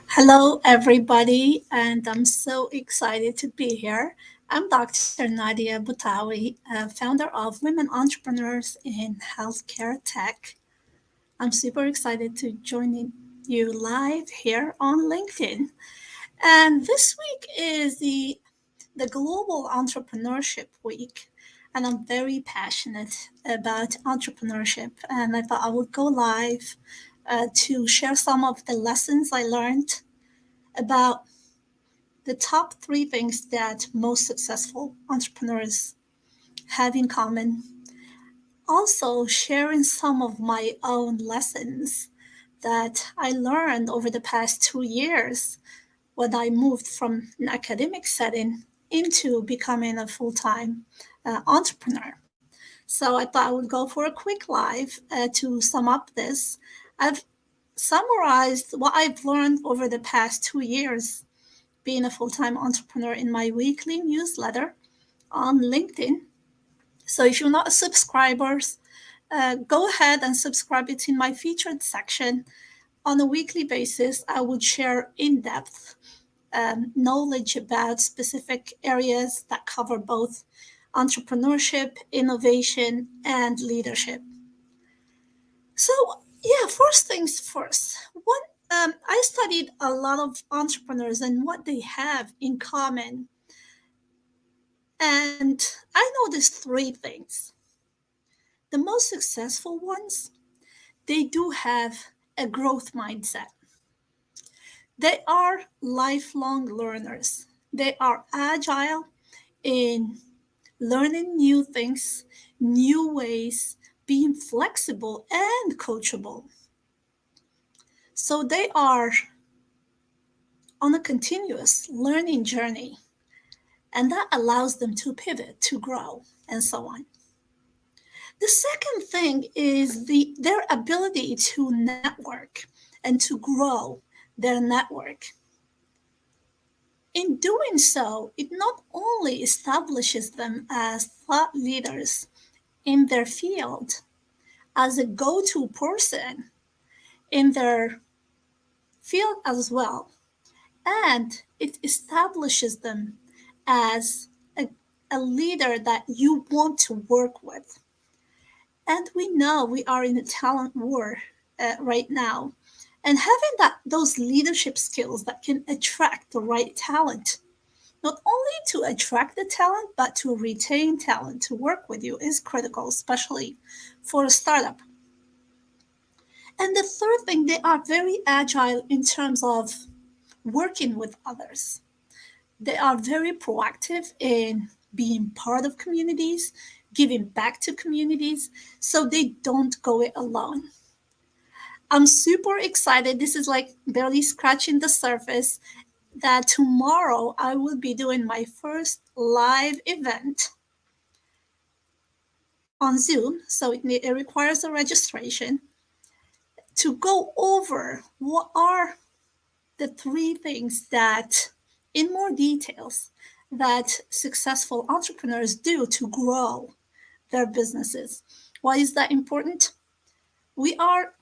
Hello, everybody, and I'm so excited to be here. I'm Dr. Nadia Boutawi, founder of Women Entrepreneurs in Healthcare Tech. I'm super excited to join you live here on LinkedIn. And this week is the Global Entrepreneurship Week, and I'm very passionate about entrepreneurship. And I thought I would go live to share some of the lessons I learned about the top three things that most successful entrepreneurs have in common. Also, sharing some of my own lessons that I learned over the past 2 years when I moved from an academic setting into becoming a full time entrepreneur. So I thought I would go for a quick live to sum up this. I've summarized what I've learned over the past 2 years being a full time entrepreneur in my weekly newsletter on LinkedIn. So if you're not a subscriber, go ahead and subscribe. It's in my featured section. On a weekly basis, I would share in depth knowledge about specific areas that cover both entrepreneurship, innovation, and leadership. So, yeah, first things first. I studied a lot of entrepreneurs and what they have in common. And I noticed three things. The most successful ones, they do have a growth mindset. They are lifelong learners. They are agile in learning new things, new ways, being flexible and coachable. So they are on a continuous learning journey, and that allows them to pivot, to grow, and so on. The second thing is their ability to network and to grow their network. In doing so, it not only establishes them as thought leaders in their field, as a go to person in their field as well, and it establishes them as a leader that you want to work with. And we know we are in a talent war right now. And having those leadership skills that can attract the right talent, not only to attract the talent, but to retain talent to work with you is critical, especially for a startup. And the third thing, they are very agile in terms of working with others. They are very proactive in being part of communities, giving back to communities, so they don't go it alone. I'm super excited. This is like barely scratching the surface that tomorrow I will be doing my first live event on Zoom. So it requires a registration to go over what are the three things that, in more details, that successful entrepreneurs do to grow their businesses. Why is that important? We are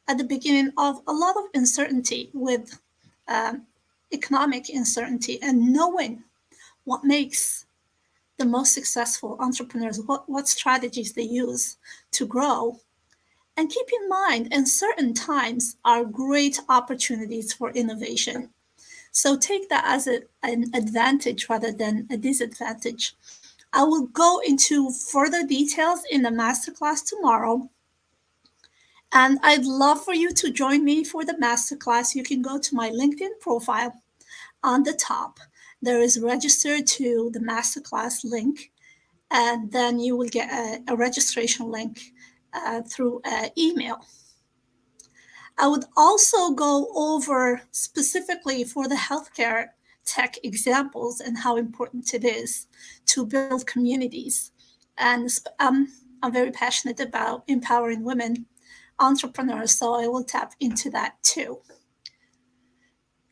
at the beginning of a lot of uncertainty with um, economic uncertainty, and knowing what makes the most successful entrepreneurs, what strategies they use to grow. And keep in mind, uncertain times are great opportunities for innovation. So take that as an advantage rather than a disadvantage. I will go into further details in the masterclass tomorrow. And I'd love for you to join me for the masterclass. You can go to my LinkedIn profile on the top. There is register to the masterclass link, and then you will get a registration link through email. I would also go over specifically for the healthcare tech examples and how important it is to build communities. And I'm very passionate about empowering women entrepreneurs, so I will tap into that too.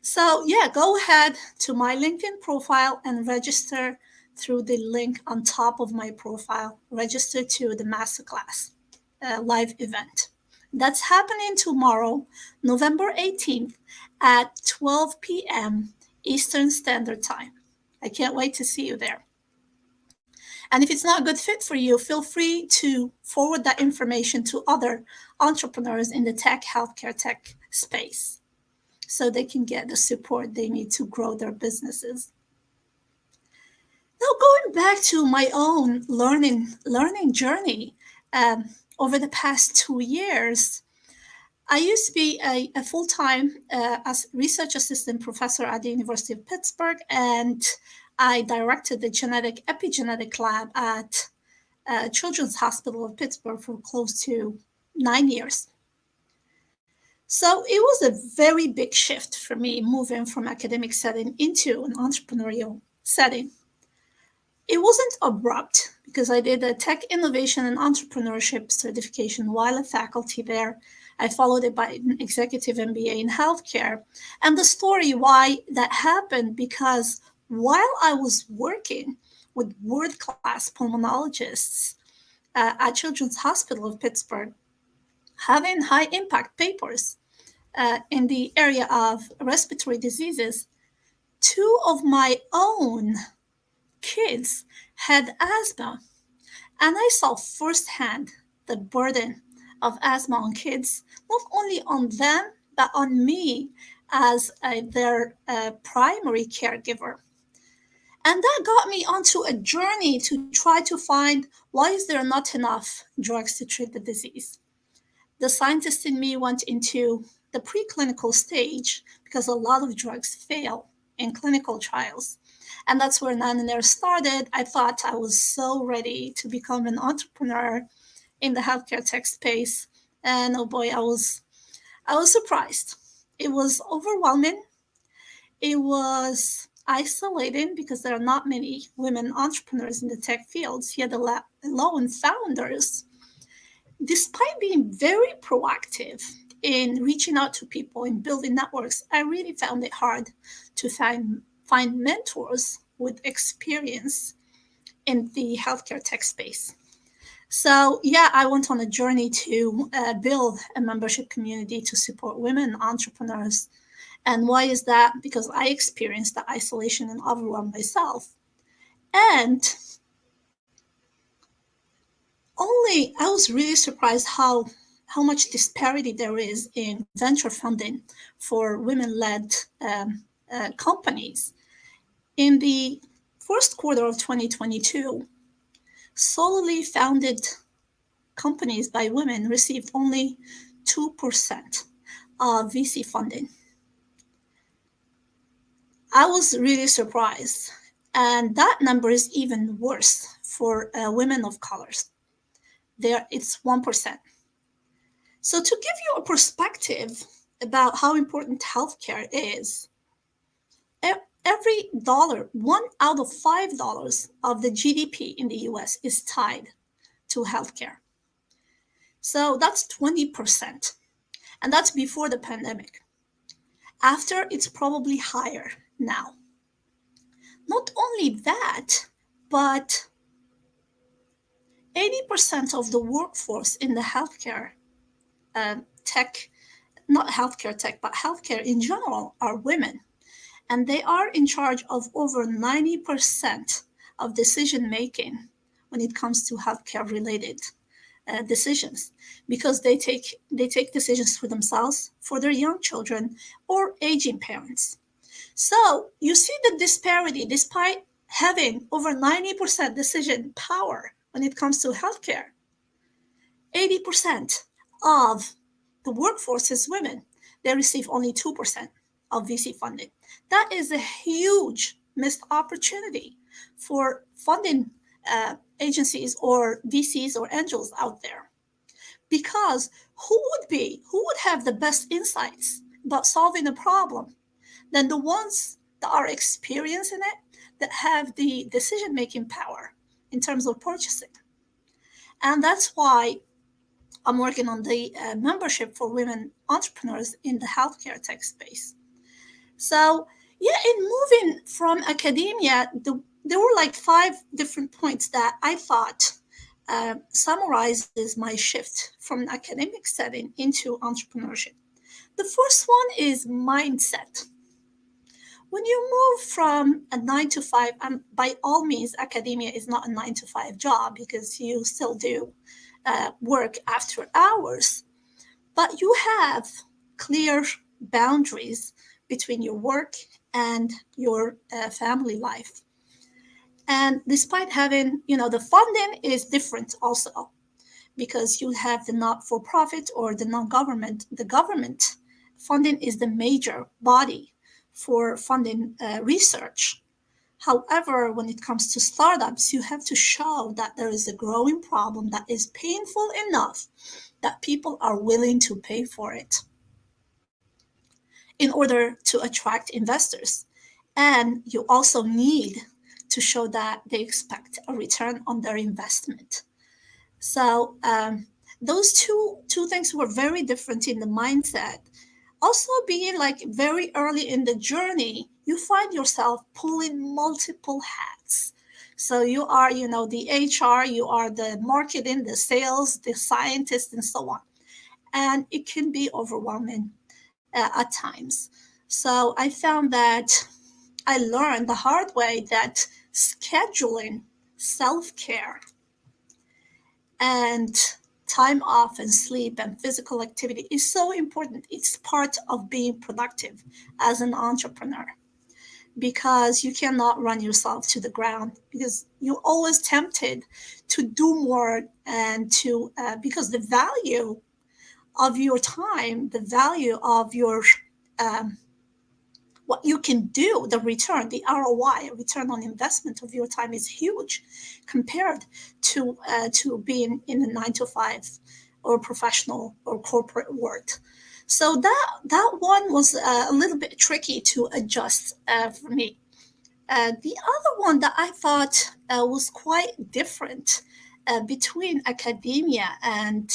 So, yeah, go ahead to my LinkedIn profile and register through the link on top of my profile. Register to the masterclass live event. That's happening tomorrow, November 18th at 12 p.m. Eastern Standard Time. I can't wait to see you there. And if it's not a good fit for you, feel free to forward that information to other entrepreneurs in the healthcare tech space so they can get the support they need to grow their businesses. Now, going back to my own learning journey, over the past 2 years, I used to be a full-time as research assistant professor at the University of Pittsburgh, and I directed the genetic epigenetic lab at Children's Hospital of Pittsburgh for close to 9 years. So it was a very big shift for me moving from academic setting into an entrepreneurial setting. It wasn't abrupt because I did a tech innovation and entrepreneurship certification while a faculty there. I followed it by an executive MBA in healthcare. And the story why that happened, because while I was working with world-class pulmonologists at Children's Hospital of Pittsburgh, having high impact papers in the area of respiratory diseases, two of my own kids had asthma. And I saw firsthand the burden of asthma on kids, not only on them, but on me as their primary caregiver. And that got me onto a journey to try to find why is there not enough drugs to treat the disease. The scientist in me went into the preclinical stage because a lot of drugs fail in clinical trials. And that's where Nanonair started. I thought I was so ready to become an entrepreneur in the healthcare tech space. And oh boy, I was surprised. It was overwhelming. It was isolating because there are not many women entrepreneurs in the tech fields, yet alone founders. Despite being very proactive in reaching out to people and building networks, I really found it hard to find mentors with experience in the healthcare tech space. So yeah, I went on a journey to build a membership community to support women entrepreneurs. And why is that? Because I experienced the isolation and overwhelm myself. And I was really surprised how much disparity there is in venture funding for women-led companies. In the first quarter of 2022, solely founded companies by women received only 2% of VC funding. I was really surprised. And that number is even worse for women of colors. It's 1%. So to give you a perspective about how important healthcare is, every dollar, $1 out of $5 of the GDP in the US is tied to healthcare. So that's 20%. And that's before the pandemic. After, it's probably higher now. Not only that, but 80% of the workforce in the healthcare tech, not healthcare tech, but healthcare in general, are women. And they are in charge of over 90% of decision making when it comes to healthcare related decisions, because they take decisions for themselves, for their young children, or aging parents. So you see the disparity. Despite having over 90% decision power when it comes to healthcare, 80% of the workforce is women. They receive only 2% of VC funding. That is a huge missed opportunity for funding agencies or VCs or angels out there. Because who would have the best insights about solving a problem than the ones that are experienced in it, that have the decision-making power in terms of purchasing? And that's why I'm working on the membership for women entrepreneurs in the healthcare tech space. So yeah, in moving from academia, there were like 5 different points that I thought summarizes my shift from an academic setting into entrepreneurship. The first one is mindset. When you move from a 9 to 5, and by all means, academia is not a 9 to 5 job because you still do work after hours, but you have clear boundaries between your work and your family life. And despite having, the funding is different also because you have the not for profit or the non government. The government funding is the major body for funding research. However, when it comes to startups, you have to show that there is a growing problem that is painful enough that people are willing to pay for it in order to attract investors. And you also need to show that they expect a return on their investment. So those two things were very different in the mindset. Also, being like very early in the journey, you find yourself pulling multiple hats. So you are, the HR, you are the marketing, the sales, the scientist, and so on. And it can be overwhelming at times. So I found that I learned the hard way that scheduling self care and time off and sleep and physical activity is so important. It's part of being productive as an entrepreneur because you cannot run yourself to the ground because you're always tempted to do more and to because the value of your time, the value of your um, what you can do, the return, the ROI, return on investment of your time is huge compared to being in a 9 to 5 or professional or corporate world. So that one was a little bit tricky to adjust for me. The other one that I thought was quite different between academia and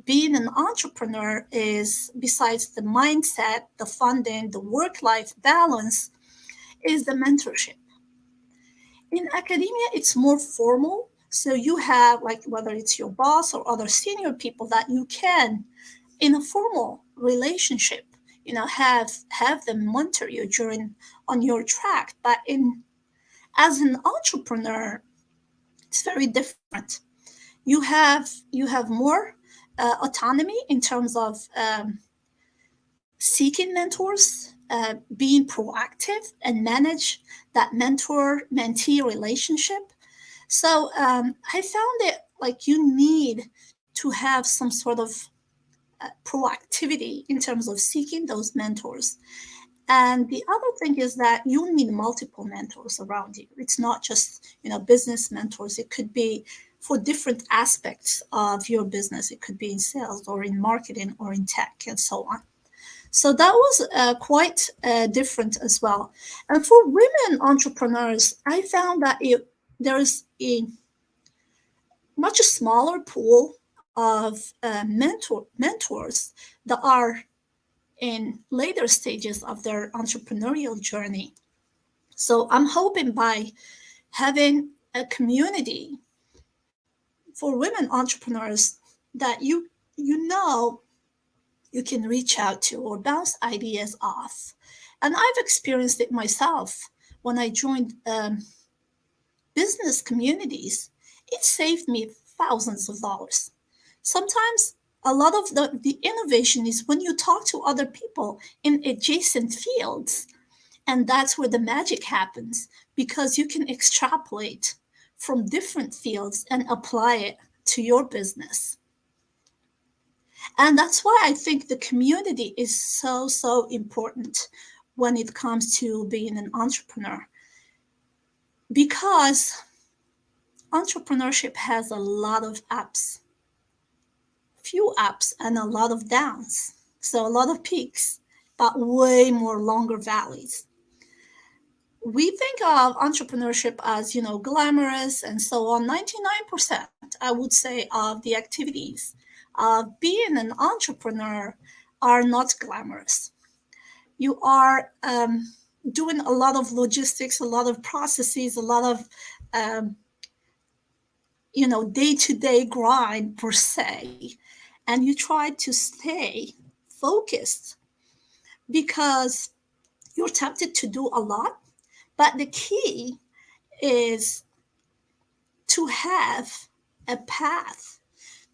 being an entrepreneur is, besides the mindset, the funding, the work-life balance, is the mentorship. In academia, it's more formal. So you have like whether it's your boss or other senior people that you can, in a formal relationship, have them mentor you during on your track. But in as an entrepreneur, it's very different. You have more autonomy in terms of seeking mentors, being proactive, and manage that mentor-mentee relationship. So I found it like you need to have some sort of proactivity in terms of seeking those mentors. And the other thing is that you need multiple mentors around you. It's not just, business mentors. It could be for different aspects of your business. It could be in sales or in marketing or in tech and so on. So that was quite different as well. And for women entrepreneurs, I found that there's a much smaller pool of mentors that are in later stages of their entrepreneurial journey. So I'm hoping by having a community for women entrepreneurs that you you can reach out to or bounce ideas off. And I've experienced it myself when I joined business communities. It saved me thousands of dollars. Sometimes a lot of the innovation is when you talk to other people in adjacent fields. And that's where the magic happens because you can extrapolate from different fields and apply it to your business. And that's why I think the community is so, so important when it comes to being an entrepreneur. Because entrepreneurship has a lot of ups, few ups, and a lot of downs. So a lot of peaks, but way more longer valleys. We think of entrepreneurship as, glamorous and so on. 99%, I would say, of the activities of being an entrepreneur are not glamorous. You are doing a lot of logistics, a lot of processes, a lot of um, day-to-day grind per se, and you try to stay focused because you're tempted to do a lot. But the key is to have a path,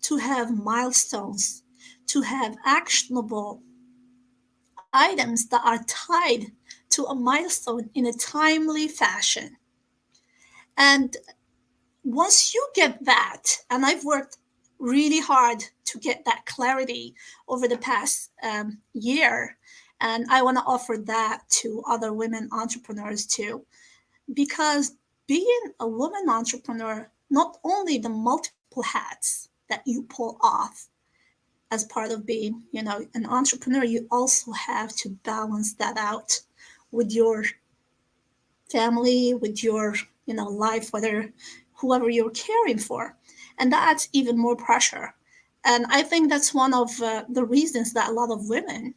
to have milestones, to have actionable items that are tied to a milestone in a timely fashion. And once you get that, and I've worked really hard to get that clarity over the past year, and I want to offer that to other women entrepreneurs too, because being a woman entrepreneur, not only the multiple hats that you pull off as part of being, an entrepreneur, you also have to balance that out with your family, with your, life, whether whoever you're caring for. And that's even more pressure. And I think that's one of the reasons that a lot of women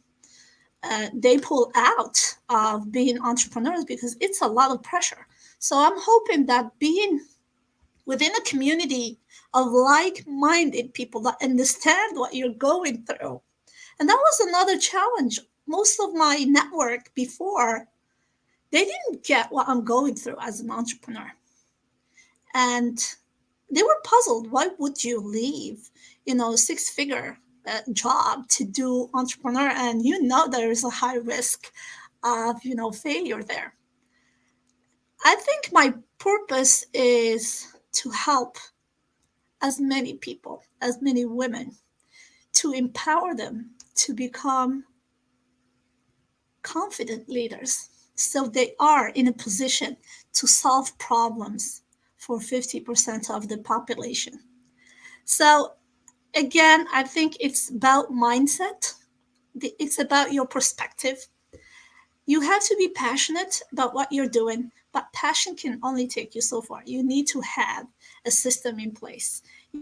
they pull out of being entrepreneurs because it's a lot of pressure. So I'm hoping that being within a community of like-minded people that understand what you're going through. And that was another challenge. Most of my network before, they didn't get what I'm going through as an entrepreneur. And they were puzzled. Why would you leave, six-figure job to do entrepreneur? And there is a high risk of, failure there. I think my purpose is to help as many people, as many women, to empower them to become confident leaders so they are in a position to solve problems for 50% of the population. So, again, I think it's about mindset, it's about your perspective. You have to be passionate about what you're doing, but passion can only take you so far. You need to have a system in place.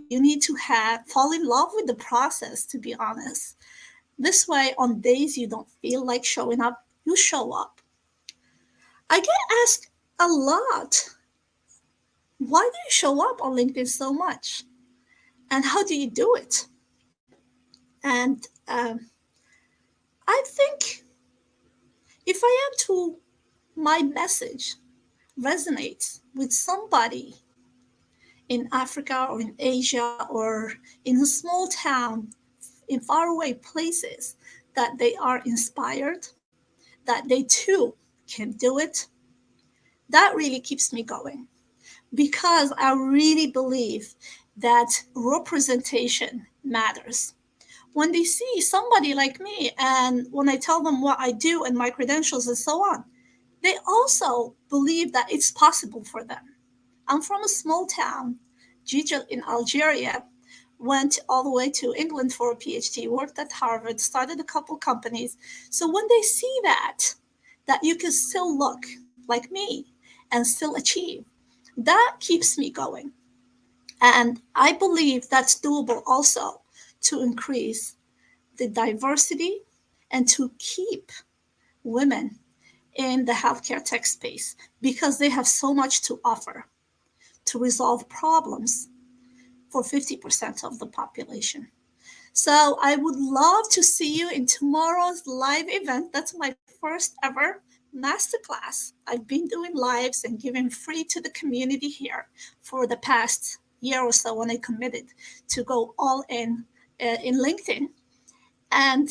You need to fall in love with the process, to be honest. This way, on days you don't feel like showing up, you show up. I get asked a lot, why do you show up on LinkedIn so much? And how do you do it? And I think if I am to, my message resonates with somebody in Africa or in Asia or in a small town in faraway places, that they are inspired, that they too can do it, that really keeps me going. Because I really believe that representation matters. When they see somebody like me and when I tell them what I do and my credentials and so on, they also believe that it's possible for them. I'm from a small town, Jijel in Algeria, went all the way to England for a PhD, worked at Harvard, started a couple companies. So when they see that you can still look like me and still achieve, that keeps me going. And I believe that's doable also to increase the diversity and to keep women in the healthcare tech space because they have so much to offer to resolve problems for 50% of the population. So I would love to see you in tomorrow's live event. That's my first ever masterclass. I've been doing lives and giving free to the community here for the past year or so when I committed to go all in LinkedIn. And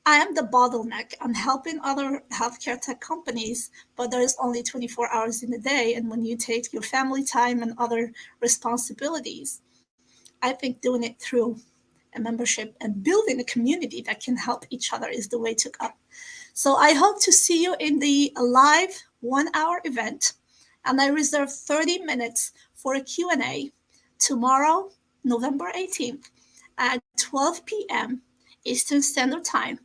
I am the bottleneck. I'm helping other healthcare tech companies, but there's only 24 hours in a day. And when you take your family time and other responsibilities, I think doing it through a membership and building a community that can help each other is the way to go. So I hope to see you in the live 1-hour event. And I reserve 30 minutes for a Q&A tomorrow, November 18th at 12 p.m. Eastern Standard Time.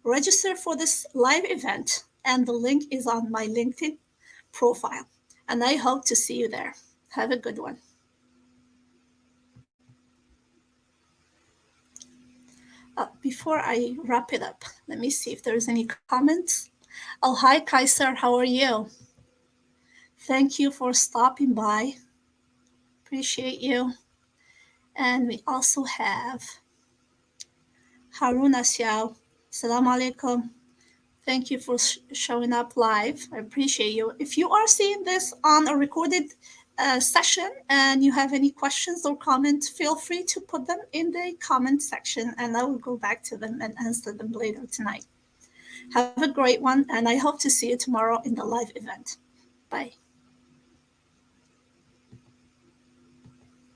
Register for this live event, and the link is on my LinkedIn profile. And I hope to see you there. Have a good one. Before I wrap it up, let me see if there's any comments. Oh, hi, Kaiser. How are you? Thank you for stopping by. Appreciate you. And we also have Haruna Xiao. Assalamu alaikum. Thank you for showing up live. I appreciate you. If you are seeing this on a recorded session and you have any questions or comments, feel free to put them in the comment section and I will go back to them and answer them later tonight. Have a great one, and I hope to see you tomorrow in the live event. Bye.